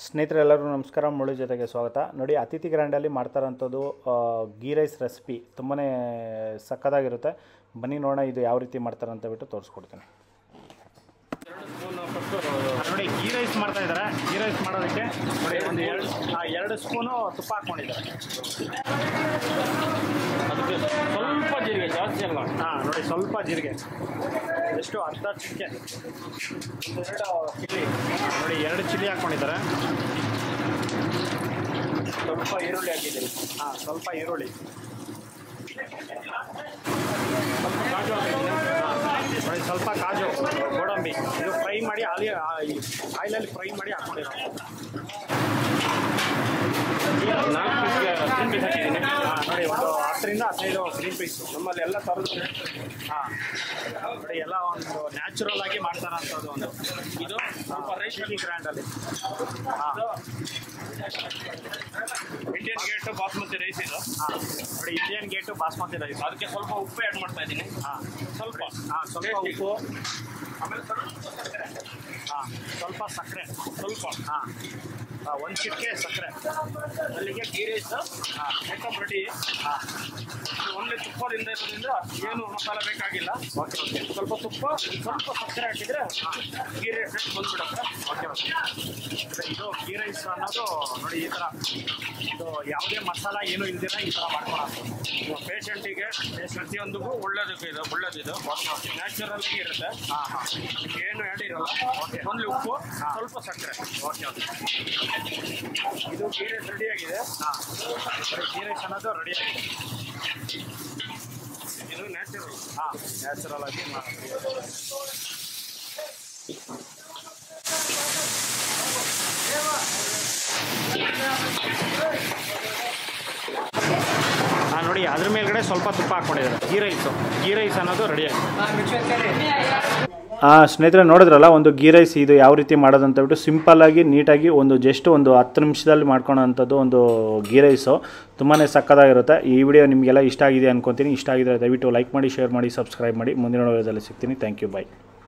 ಸ್ನೇಹಿತರೆ ಎಲ್ಲರಿಗೂ ನಮಸ್ಕಾರ. ಮುಳ್ಳು ಜೊತೆಗೆ ಸ್ವಾಗತ. ನೋಡಿ, ಅತಿಥಿ ಗ್ರ್ಯಾಂಡಲ್ಲಿ ಮಾಡ್ತಾರಂಥದ್ದು ಗೀ ರೈಸ್ ರೆಸಿಪಿ ತುಂಬಾ ಸಕ್ಕತ್ತಾಗಿರುತ್ತೆ. ಬನ್ನಿ ನೋಡೋಣ ಇದು ಯಾವ ರೀತಿ ಮಾಡ್ತಾರೆ ಅಂತ ಬಿಟ್ಟು ತೋರಿಸ್ಕೊಡ್ತೀನಿ. ನೋಡಿ, ಗೀ ರೈಸ್ ಮಾಡ್ತಾ ಇದ್ದಾರೆ. ಗೀ ರೈಸ್ ಮಾಡೋದಕ್ಕೆ ನೋಡಿ ಒಂದು ಎರಡು ಸ್ಪೂನು ತುಪ್ಪ ಹಾಕ್ಕೊಂಡಿದ್ದಾರೆ. ಅದಕ್ಕೆ ಸ್ವಲ್ಪ ಜೀರಿಗೆ, ಜಾಸ್ತಿ ಅಲ್ಲ. ನೋಡಿ, ಸ್ವಲ್ಪ ಜೀರಿಗೆ, ಎಷ್ಟು ಅರ್ಧ ಚಿಕ್ಕೆ, ಚಿಲ್ಲಿ. ನೋಡಿ, 2 ಚಿಲ್ಲಿ ಹಾಕ್ಕೊಂಡಿದ್ದಾರೆ. ಸ್ವಲ್ಪ ಈರುಳ್ಳಿ ಹಾಕಿದ್ದೀರಿ. ಸ್ವಲ್ಪ ಈರುಳ್ಳಿ, ಸ್ವಲ್ಪ ಕಾಜು ಹಾಕಿದ್ದೀನಿ. ನೋಡಿ, ಸ್ವಲ್ಪ ಕಾಜು, ಗೋಡಂಬಿ, ಇದು ಫ್ರೈ ಮಾಡಿ ಆಯಿಲಲ್ಲಿ ಫ್ರೈ ಮಾಡಿ ಹಾಕ್ಕೊಂಡಿರೋ. ಗ್ರೀನ್ ಪೀಸ್ ಹಾಕಿದ್ದೀನಿ. ನೋಡಿ, ಒಂದು 10 ರಿಂದ 15 ಗ್ರೀನ್ ಪೀಸ್. ನಮ್ಮಲ್ಲಿ ಎಲ್ಲ ಥರದ್ದು. ನೋಡಿ, ಎಲ್ಲ ಒಂದು ನ್ಯಾಚುರಲ್ ಆಗಿ ಮಾಡ್ತಾರಂಥದ್ದು. ಒಂದು ಇದು ಸ್ವಲ್ಪ ರೈಸ್ ಗ್ರ್ಯಾಂಡಲ್ಲಿ. ಇಂಡಿಯನ್ ಗೇಟ್ ಬಾಸ್ಮತಿ ರೈಸ್ ಇದು. ನೋಡಿ, ಇಂಡಿಯನ್ ಗೇಟು ಬಾಸ್ಮತಿ ರೈಸ್. ಅದಕ್ಕೆ ಸ್ವಲ್ಪ ಉಪ್ಪು ಆ್ಯಡ್ ಮಾಡ್ತಾ ಇದ್ದೀನಿ. ಸ್ವಲ್ಪ ಉಪ್ಪು, ಆಮೇಲೆ ಸ್ವಲ್ಪ ಸಕ್ಕರೆ, ಸ್ವಲ್ಪ 1 ಚಿಟಿಕೆ ಸಕ್ಕರೆ. ಅಲ್ಲಿಗೆ ಗೀ ರೈಸ್ ಐಟಮ್ ರೆಡಿ. ಒಳ್ಳೆ ತುಪ್ಪದಿಂದ ಇರೋದ್ರಿಂದ ಏನು ಮಸಾಲೆ ಬೇಕಾಗಿಲ್ಲ. ಓಕೆ. ಸ್ವಲ್ಪ ತುಪ್ಪ, ಸ್ವಲ್ಪ ಸಕ್ಕರೆ ಹಾಕಿದ್ರೆ ಗೀ ರೈಸ್ ಬಂದ್ಬಿಡುತ್ತೆ. ಇದು ಗೀ ರೈಸ್ ಅನ್ನೋದು ನೋಡಿ ಈ ಥರ, ಇದು ಯಾವುದೇ ಮಸಾಲ ಏನು ಇಲ್ದಿರ ಈ ಥರ ಮಾಡ್ಕೊಳ್ಳೋದು. ಪೇಷಂಟಿಗೆ ಪ್ರತಿಯೊಂದಿಗೂ ಒಳ್ಳೇದಿದೆ. ಒಳ್ಳೇದಿದು ನ್ಯಾಚುರಲ್ ಇರುತ್ತೆ. ಏನು ಆ್ಯಡ್ ಇರಲ್ಲ. ಓನ್ಲಿ ಉಪ್ಪು, ಸ್ವಲ್ಪ ಸಕ್ಕರೆ. ಇದು ಗೀ ರೈಸ್ ರೆಡಿಯಾಗಿದೆ. ಗೀ ರೈಸ್ ಅನ್ನೋದು ರೆಡಿಯಾಗಿದೆ. ಇದು ನ್ಯಾಚುರಲ್. ನ್ಯಾಚುರಲ್ ಆಗಿ ನೋಡಿ, ಅದ್ರ ಮೇಲ್ಗಡೆ ಸ್ವಲ್ಪ ತುಪ್ಪ ಹಾಕ್ಕೊಂಡಿದ್ದಾರೆ. ಗೀ ರೈಸ್ ಅನ್ನೋದು ರೆಡಿಯಾಗಿದೆ. ಸ್ನೇಹಿತರೆ ನೋಡಿದ್ರಲ್ಲ, ಒಂದು ಗೀ ರೈಸ್ ಇದು ಯಾವ ರೀತಿ ಮಾಡೋದಂತ ಬಿಟ್ಟು ಸಿಂಪಲ್ಲಾಗಿ ನೀಟಾಗಿ ಜಸ್ಟ್ ಒಂದು 10 ನಿಮಿಷದಲ್ಲಿ ಮಾಡ್ಕೊಳ್ಳೋಂಥದ್ದು ಒಂದು ಗೀ ರೈಸು ತುಂಬಾ ಸಕ್ಕತ್ತಾಗಿರುತ್ತೆ. ಈ ವಿಡಿಯೋ ನಿಮಗೆಲ್ಲ ಇಷ್ಟ ಆಗಿದೆ ಅನ್ಕೊತೀನಿ. ಇಷ್ಟ ಆಗಿದ್ರೆ ದಯವಿಟ್ಟು ಲೈಕ್ ಮಾಡಿ, ಶೇರ್ ಮಾಡಿ, ಸಬ್ಸ್ಕ್ರೈಬ್ ಮಾಡಿ. ಮುಂದಿನ ವಿಡಿಯೋದಲ್ಲಿ ಸಿಗ್ತೀನಿ. Thank you, bye.